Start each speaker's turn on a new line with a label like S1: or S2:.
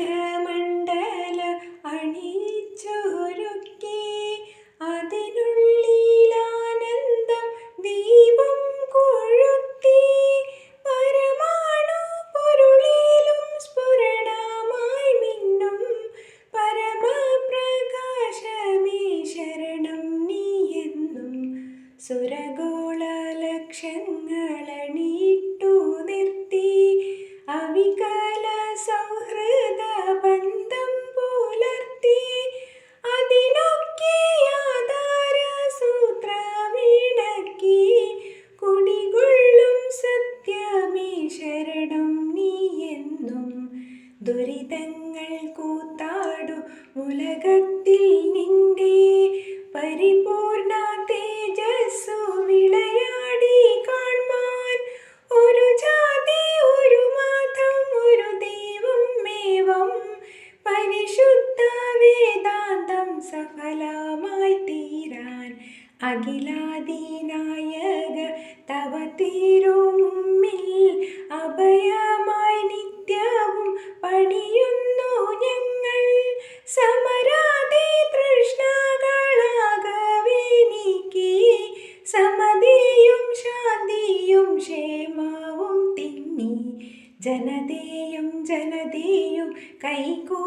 S1: അഖിലാണ്ഡമണ്ഡല അണിയിച്ചൊരുക്കി അതിനുള്ളിലാനന്ദം ദീപം കൊളുത്തി പരമാണു പൊരുളിലും സ്ഫുരണമായി മിന്നും പരമപ്രകാശമേ ശരണം നീയെന്നും സുരഗോള ലക്ഷങ്ങളണിയിട്ടു നിർത്തി അവികല സൗഹൃദ ബന്ധം പുലർത്തി അതിനൊക്കെ ആധാര സൂത്രമിണക്കി കുടികൊള്ളും സത്യമേ ശരണം നീയെന്നും ദുരിതങ്ങൾ കൂത്താടു ഉലകത്തിൽ നിന്റെ പരിപൂർണ തേജസ്സു വിളയാടി കാൺമാൻ ഒരു ജാതി ഒരു മതം ഒരു ദൈവം മേവം പരിശുദ്ധ വേദാന്തം സഫലമായി തീരാൻ അഖിലാദിനായക തവ തിരുമുമ്പിൽ അഭയമായി നിത്യവും പണിയുന്നു ഞങ്ങൾ സമരാതി തൃഷ്ണകളാകവേ നീക്കി സമതയും ശാന്തിയും ക്ഷേമവും തിന്നി ജനതയും കൈകൂ